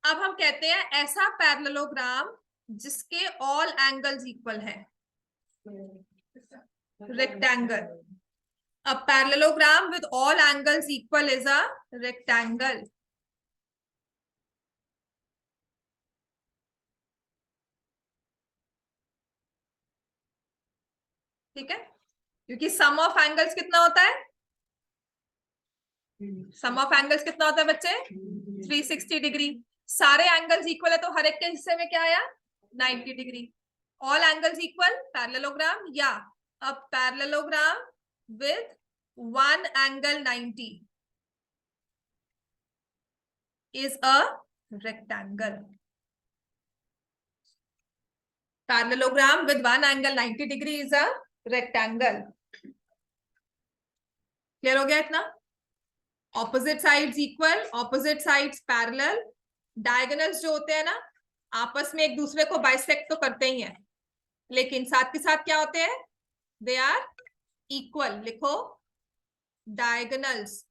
अब हम कहते हैं ऐसा पैरेललोग्राम जिसके ऑल एंगल्स इक्वल है, rectangle. A parallelogram with all angles equal is a rectangle. ठीक है, क्योंकि सम ऑफ एंगल्स कितना होता है, सम ऑफ एंगल्स कितना होता है बच्चे, 360 डिग्री। सारे एंगल्स इक्वल है तो हर एक के हिस्से में क्या आया, 90 degree. All angles equal parallelogram, या a parallelogram with one angle 90 is a rectangle. Parallelogram with one angle 90 degree is a rectangle. Clear हो गया इतना? Opposite sides equal, opposite sides parallel, diagonals जो होते हैं ना आपस में एक दूसरे को बाइसेक्ट तो करते ही हैं, लेकिन साथ के साथ क्या होते हैं, दे आर इक्वल। लिखो डायगोनल्स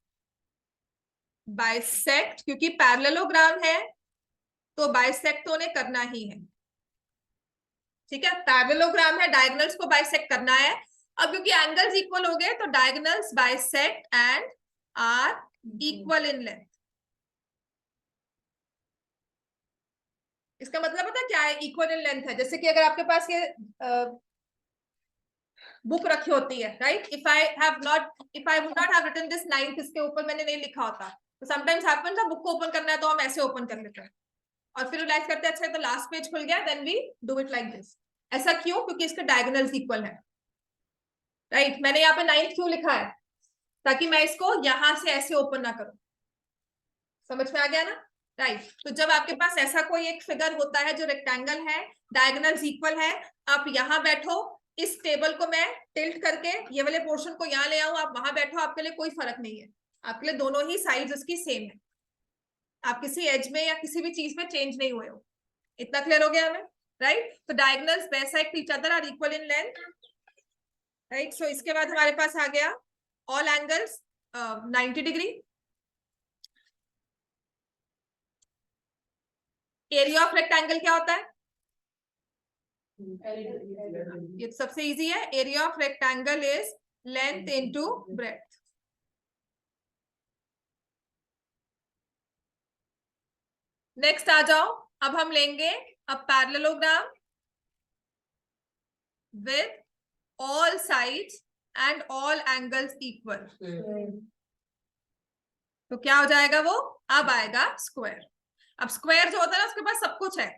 बाइसेक्ट, क्योंकि पैरेललोग्राम है तो बाइसेक्ट तो उन्हें करना ही है। ठीक है, पैरेललोग्राम है, डायगोनल्स को बाइसेक्ट करना है। अब क्योंकि एंगल्स इक्वल हो गए तो diagonals bisect and are equal in length. इसका मतलब पता क्या है, इक्वल इन लेंथ है। जैसे कि अगर आपके पास ये बुक रखी होती है, right, if I would not have written this ninth, इसके ऊपर मैंने नहीं लिखा होता, तो समटाइम्स हैपेंस बुक को ओपन करना है तो हम ऐसे ओपन कर लेते हैं और फिर रियलाइज करते हैं अच्छा तो लास्ट पेज खुल गया, then we do it like this. ऐसा क्यों, क्योंकि इसके डायगोनल्स इक्वल है, राइट। मैंने यहाँ पे नाइन्थ क्यों लिखा है, ताकि मैं इसको यहां से ऐसे ओपन ना करूं। समझ में आ गया ना, राइट। तो जब आपके पास ऐसा कोई एक फिगर होता है जो रेक्टेंगल है, डायगोनल्स इक्वल है, आप यहां बैठो, इस टेबल को मैं टिल्ट करके ये वाले पोर्शन को यहां ले आऊं, आप वहां बैठो, आपके लिए कोई फर्क नहीं है, आपके लिए दोनों ही साइड्स उसकी सेम है, आप किसी एज में या किसी भी चीज में चेंज नहीं हुए हो। इतना क्लियर हो गया हमें, राइट। तो diagonals bisect each other are equal in length, right. So इसके बाद हमारे पास आ गया all angles 90 degree. Area of rectangle क्या होता है, ये सबसे इजी है, area of rectangle is length into breadth. Next आ जाओ, अब हम लेंगे a parallelogram with all sides and all angles equal. तो क्या हो जाएगा वो, अब आएगा स्क्वायर। अब स्क्वायर जो होता है ना उसके पास सब कुछ है,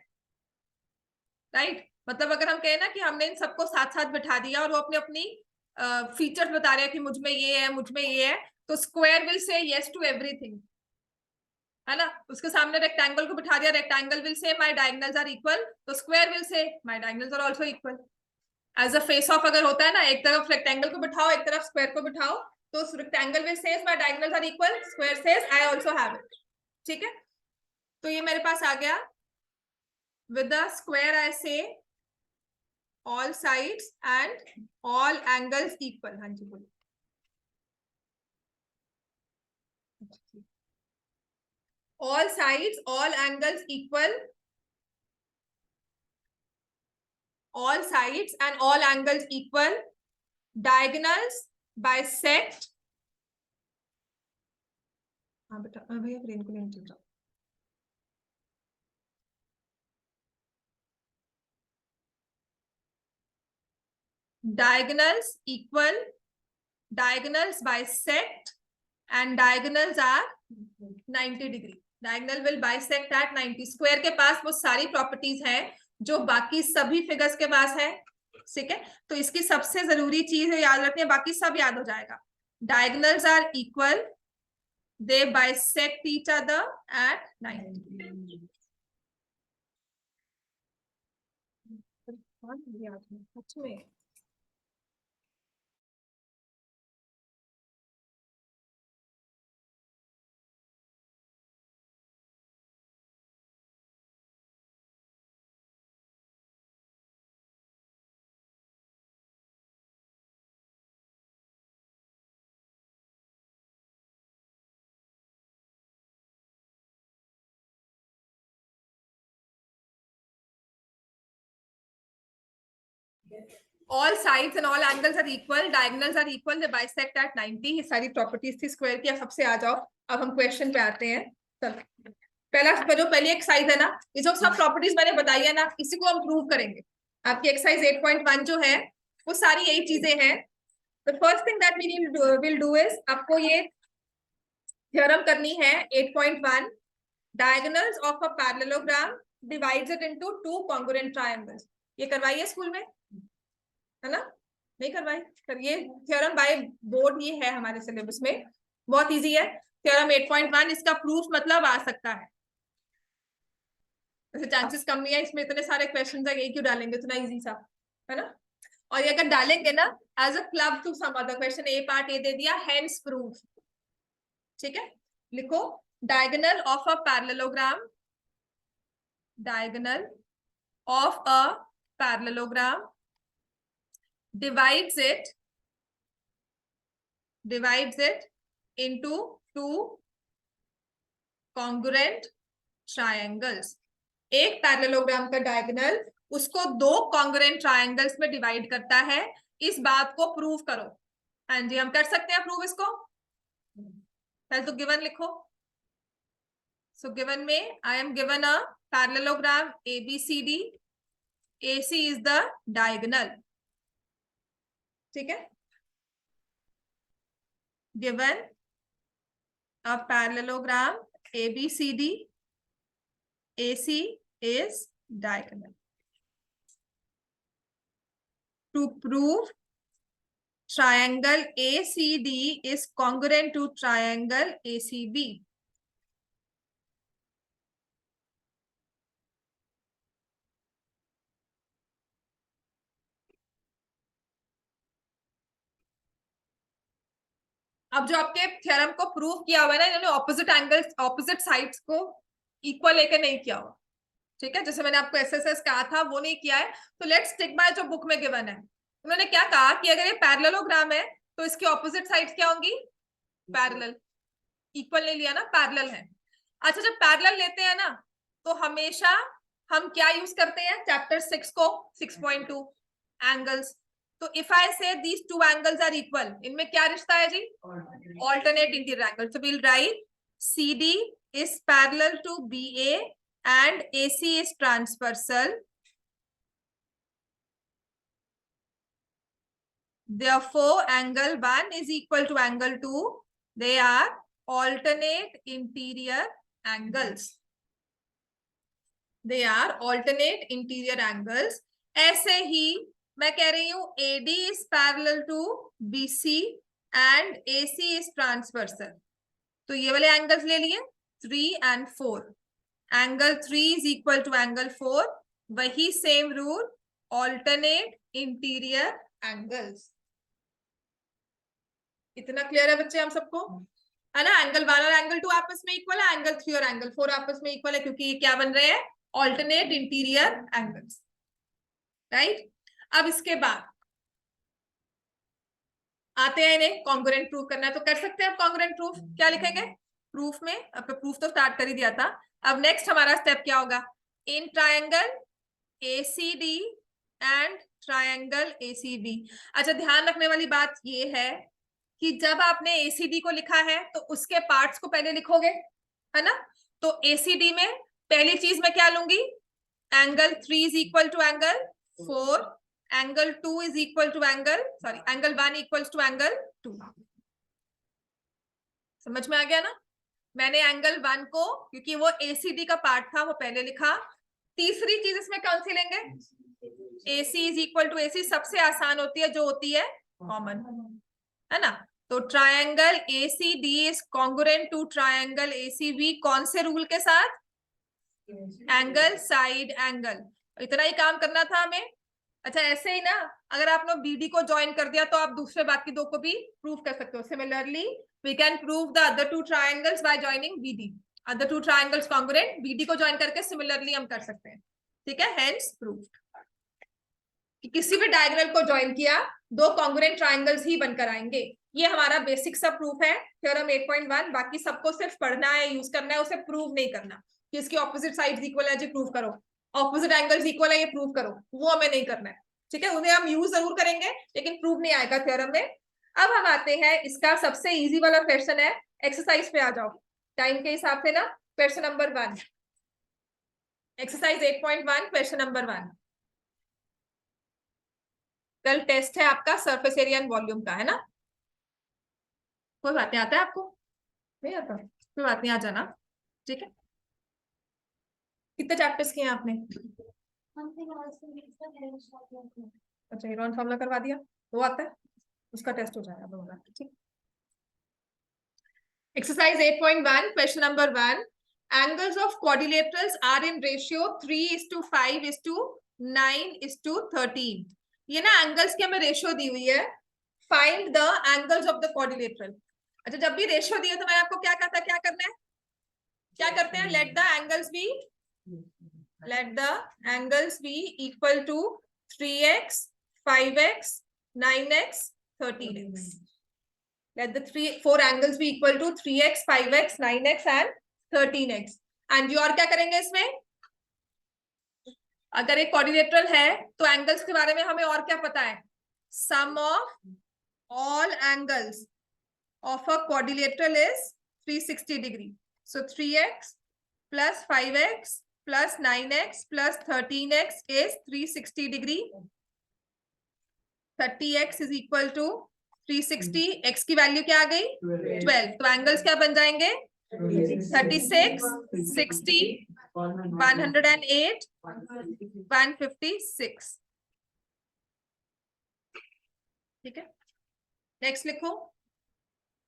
राइट। मतलब अगर हम कहें ना कि हमने इन सबको साथ साथ बिठा दिया और वो अपनी अपनी फीचर्स बता रहे हैं कि मुझ में ये है, मुझ में ये है, तो square will say yes to everything, है ना। उसके सामने रेक्टेंगल को बिठा दिया, rectangle will say my diagonals are equal, तो square will say my diagonals are also equal. As a face of अगर होता है ना, एक तरफ रेक्टेंगल को बिठाओ एक तरफ स्क्वायर को बिठाओ, तो rectangle will says my diagonals are equal, square says I also have it. ठीक है, तो ये मेरे पास आ गया, विद द स्क्वायर आई से all sides and all angles equal। हाँ जी बोलिए, all sides all angles equal, all sides and all angles equal, diagonals bisect। हाँ बेटा, भैया फ्रेम को लेने चल जाओ। diagonals equal, diagonals bisect and diagonals are 90 degree. Diagonal will bisect at 90। Square के पास वो सारी प्रॉपर्टीज हैं जो बाकी सभी फिगर्स के पास है, ठीक है। तो इसकी सबसे जरूरी चीज है याद रखनी है, बाकी सब याद हो जाएगा। Diagonals are equal, they bisect each other at 90। सच में all sides and all angles are equal, diagonals are equal, they bisect at 90। ये सारी प्रॉपर्टीज थी स्क्वायर की। अब सबसे आ जाओ, अब हम क्वेश्चन पे आते हैं। चलो पहला जो पहली एक्सरसाइज है ना, ये जो सब प्रॉपर्टीज मैंने बताई है ना, इसी को हम प्रूव करेंगे। आपकी एक्सरसाइज 8.1 जो है वो सारी यही चीजें हैं। The first thing that we will do is, आपको ये थ्योरम करनी है 8.1, diagonals of a parallelogram divides it into two congruent triangles. ये करवाइए स्कूल में, है ना? नहीं करवाई? पर ये थ्योरम बाय बोर्ड ये है हमारे सिलेबस में, बहुत इजी है। थ्योरम 8.1, इसका प्रूफ मतलब आ सकता है। वैसे चांसेस कम नहीं है, इसमें इतने सारे क्वेश्चन है, ये क्यों डालेंगे इतना इजी सा, है ना? और ये अगर डालेंगे ना as a club to some other question, a part ये दे दिया, हेंस प्रूफ। ठीक है, लिखो diagonal of a parallelogram, diagonal of a parallelogram divides it into two congruent triangles। एक पैरेललोग्राम का डायगोनल उसको दो कॉन्ग्रुएंट ट्रायंगल्स में डिवाइड करता है। इस बात को प्रूव करो। हाँ जी, हम कर सकते हैं प्रूव इसको। पहले तो गिवन लिखो। सो गिवन में I am given a parallelogram ABCD, AC is the diagonal. ठीक है, given a parallelogram ABCD, AC is diagonal। To prove triangle ACD is congruent to triangle ACB, अब जो आपके थ्योरम को प्रूव किया हुआ है ना, इन्होंने ऑपोजिट एंगल्स, ऑपोजिट साइड्स को इक्वल लेकर नहीं किया हुआ। ठीक है, जैसे मैंने आपको एसएसएस कहा था वो नहीं किया है। तो लेट्स स्टिक बाय जो बुक में गिवन है। उन्होंने क्या कहा कि अगर ये पैरेललोग्राम है तो इसकी ऑपोजिट साइड्स क्या होंगी? पैरेलल। इक्वल नहीं लिया ना, पैरेलल है। अच्छा, जब पैरेलल लेते हैं ना तो हमेशा हम क्या यूज करते हैं? चैप्टर 6 को, 6.2 एंगल्स। तो if I say these two angles are equal, इनमें क्या रिश्ता है जी? Alternate interior angle. So we'll write CD is parallel to BA and AC is transversal, therefore angle 1 is equal to angle 2, they are alternate interior angles, they are alternate interior angles। ऐसे ही मैं कह रही हूं AD is parallel to BC and AC is transversal, तो ये वाले angles ले लिए 3 and 4, angle 3 is equal to angle 4, वही same rule, alternate interior angles. इतना क्लियर है बच्चे हम सबको, है ना? एंगल 1 और एंगल 2 आपस में इक्वल है, एंगल 3 और एंगल 4 आपस में इक्वल है, क्योंकि ये क्या बन रहे हैं? Alternate interior angles. राइट, अब इसके बाद आते हैं इन्हें कॉन्ग्रुएंट प्रूफ करना है, तो कर सकते हैं आप कॉन्ग्रुएंट प्रूफ। क्या लिखेंगे प्रूफ में? अब प्रूफ तो स्टार्ट कर ही दिया था। अब नेक्स्ट हमारा स्टेप क्या होगा? In triangle ACD and triangle ACB। अच्छा, ध्यान रखने वाली बात ये है कि जब आपने ACD को लिखा है तो उसके पार्ट्स को पहले लिखोगे, है ना? तो ACD में पहली चीज मैं क्या लूंगी? Angle 3 is equal to angle 4, angle 2 is equal to angle, sorry angle 1 equal to angle 2। समझ में आ गया ना? मैंने एंगल 1 को, क्योंकि वो ACD का पार्ट था, वो पहले लिखा। तीसरी चीज इसमें कौन सी लेंगे? AC is equal to AC, सबसे आसान होती है, जो होती है कॉमन, है ना? तो triangle ACD is congruent to triangle ACB, कौन से रूल के साथ? Angle side angle. इतना ही काम करना था हमें। अच्छा, ऐसे ही ना, अगर आप लोग BD को ज्वाइन कर दिया तो आप दूसरे बाकी दो को भी प्रूव कर सकते हो। Similarly we can prove the other two triangles by joining BD, other two triangles congruent, BD को ज्वाइन करके सिमिलरली हम कर सकते हैं। ठीक है, हेंस प्रूव्ड कि किसी भी डायगोनल को ज्वाइन किया दो कॉन्ग्रुएंट ट्रायंगल्स ही बनकर आएंगे। ये हमारा बेसिक सा प्रूफ है थ्योरम 8.1। बाकी सबको सिर्फ पढ़ना है, यूज करना है, उसे प्रूव नहीं करना कि इसकी ऑपोजिट साइड्स इक्वल है जी प्रूव करो, ऑपोजिट एंगल्स इक्वल है ये प्रूव करो, वो हमें नहीं करना है। ठीक है, उन्हें हम यूज जरूर करेंगे लेकिन प्रूव नहीं आएगा थ्योरम में। अब हम आते हैं, इसका सबसे इजी वाला क्वेश्चन है, एक्सरसाइज पे आ जाओ टाइम के हिसाब से ना। Question number 1, exercise 8.1, question number 1। कल टेस्ट है आपका सरफेस एरिया एंड वॉल्यूम का, है ना? कोई बात नहीं, आता है आपको? नहीं आता, कोई बात नहीं, आ जाना। ठीक है, कितने चैप्टर्स किए हैं आपने? अच्छा, हेरोन फॉर्मूला करवा दिया, वो आता है, उसका टेस्ट हो जाएगा दोबारा। ठीक, exercise 8.1, question number 1। Angles of quadrilaterals are in ratio 3:5:9:13। ये ना एंगल्स की हमें रेशियो दी हुई है, find the angles of the quadrilateral. अच्छा, जब भी रेशियो दी है तो मैं आपको क्या कहता, क्या करना है, क्या करते हैं, let the angles be equal to 3x, 5x, 9x, 13x। Let the four angles be equal to 3x, 5x, 9x and 13x। And और क्या करेंगे इसमें, अगर एक क्वाड्रिलेटरल है तो एंगल्स के बारे में हमें और क्या पता है, sum of all angles of a quadrilateral is 360 degree. So 3x plus 5x plus 9x plus 13x is 360 degree। 30x is equal to 360, x की वैल्यू क्या आ गई 12, तो एंगल्स क्या बन जाएंगे 36, 60, 108, 156। ठीक है, नेक्स्ट लिखो,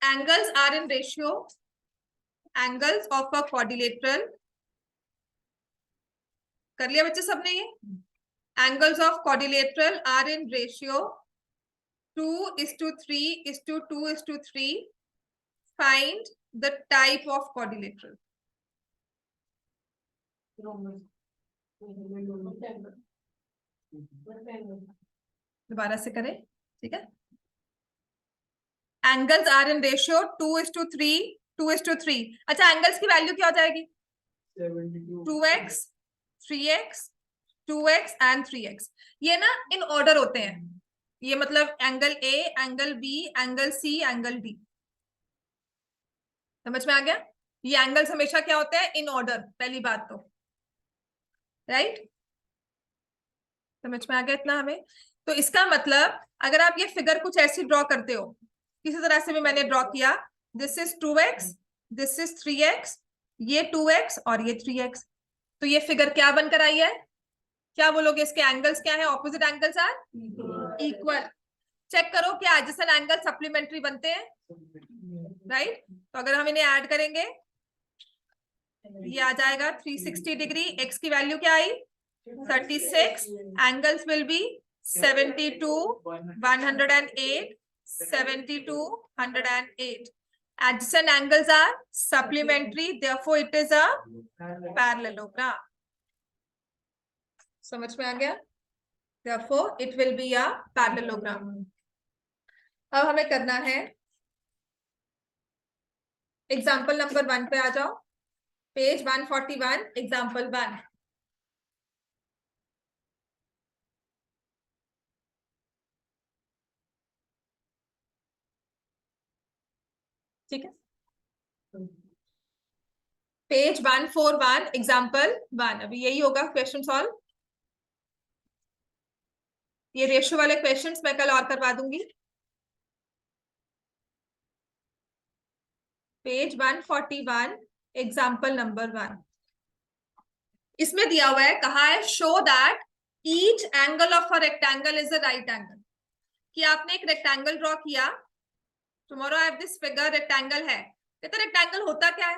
angles are in ratio, angles of a quadrilateral, कर लिया बच्चे सबने ये, angles of quadrilateral are in ratio 2:3:2:3। Find the type of quadrilateral। दोबारा से करें, ठीक है। Angles are in ratio 2:3:2:3। अच्छा, एंगल्स की वैल्यू क्या हो जाएगी 2x, 3x, 2x and 3x। ये ना इन ऑर्डर होते हैं, ये मतलब angle A, angle B, angle C, angle D. समझ में आ गया, ये एंगल्स हमेशा क्या होते हैं इन ऑर्डर, पहली बात तो, राइट। समझ में आ गया इतना हमें। तो इसका मतलब अगर आप ये फिगर कुछ ऐसी ड्रॉ करते हो, किसी तरह से भी मैंने ड्रॉ किया, this is 2x, this is 3x, ये 2x और ये 3x, तो ये फिगर क्या बनकर आई है, क्या बोलोगे, इसके एंगल्स क्या है, opposite angles are equal. Check करो क्या एडजेसेंट एंगल सप्लीमेंट्री बनते हैं, राइट। तो अगर हम इन्हें ऐड करेंगे, ये आ जाएगा 360 डिग्री, x की वैल्यू क्या आई 36, angles will be 72, 108, 72, 108। Adjacent angles are supplementary, therefore it is a parallelogram। समझ में आ गया, therefore it will be a parallelogram। अब हमें करना है एग्जाम्पल नंबर 1 पे आ जाओ, पेज 141, एग्जाम्पल 1। ठीक है, पेज 141, एग्जाम्पल 1। अभी यही होगा क्वेश्चन सॉल्व, ये रेशियो वाले क्वेश्चंस मैं कल और करवा दूंगी। Page 141, example number 1। इसमें दिया हुआ है, कहा है show that each angle of a rectangle is a right angle. कि आपने एक रेक्टेंगल ड्रॉ किया, tomorrow I have this figure, rectangle है, कहते रेक्टेंगल होता क्या है,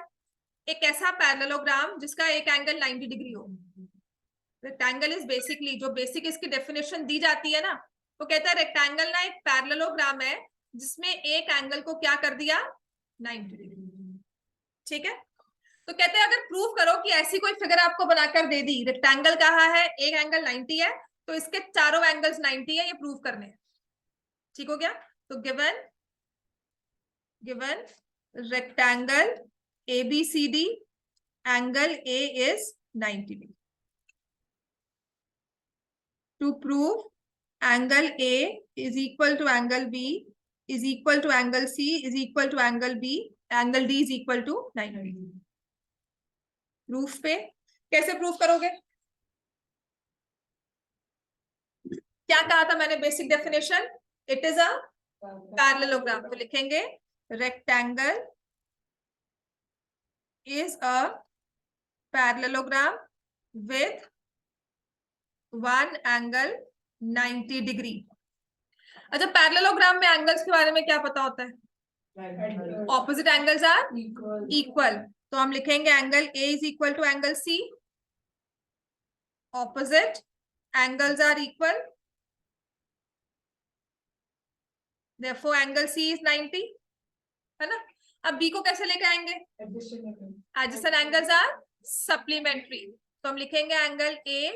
एक ऐसा पैरेललोग्राम जिसका एक एंगल 90 डिग्री हो। रेक्टेंगल इज बेसिकली, जो बेसिक इसकी डेफिनेशन दी जाती है ना, तो कहता है रेक्टेंगल ना एक पैरेललोग्राम है जिसमें एक एंगल को क्या कर दिया 90 डिग्री। ठीक है, तो कहते हैं अगर प्रूव करो कि ऐसी कोई फिगर आपको बनाकर दे दी, रेक्टेंगल कहा है, एक एंगल 90 है, तो इसके चारों एंगल्स 90 है, ये प्रूव करने हैं। ठीक हो गया, तो given rectangle ABCD, angle A is 90 degree। To prove angle A is equal to angle B is equal to angle C is equal to angle B, angle D is equal to 90। Proof पे कैसे proof करोगे? क्या कहा था मैंने basic definition? It is a parallelogram. तो लिखेंगे rectangle is a parallelogram with one angle 90 degree. अच्छा, पैरेललोग्राम में एंगल्स के बारे में क्या पता होता है? Opposite angles are equal. तो हम लिखेंगे angle A is equal to angle C, opposite angles are equal, therefore angle C is 90, है ना। अब बी को कैसे लेके आएंगे? Adjacent angles are supplementary. तो हम लिखेंगे angle A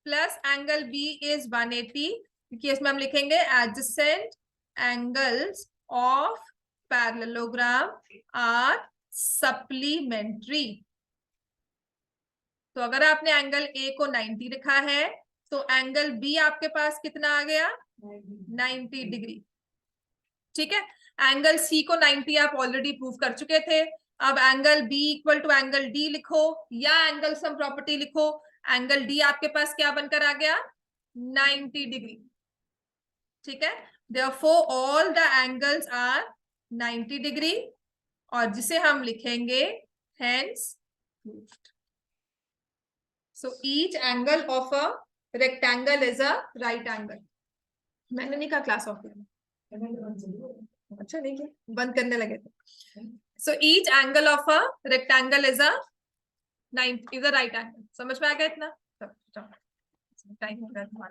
plus angle B is 180, क्योंकि इसमें हम लिखेंगे adjacent angles of parallelogram are supplementary. तो अगर आपने एंगल ए को 90 लिखा है तो एंगल बी आपके पास कितना आ गया? 90 डिग्री। ठीक है, एंगल सी को 90 आप ऑलरेडी प्रूव कर चुके थे। अब angle B equal to angle D लिखो या एंगल सम प्रॉपर्टी लिखो, एंगल डी आपके पास क्या बनकर आ गया? 90 डिग्री। ठीक है, therefore all the angles are 90 degree, और जिसे हम लिखेंगे hence proved. So each angle of a rectangle is a right angle. मैंने नहीं कहा क्लास ऑफ किया, अच्छा नहीं किया, बंद करने लगे थे। सो each angle of a rectangle is a right angle. समझ में आ गया इतना? टाइम हो गया।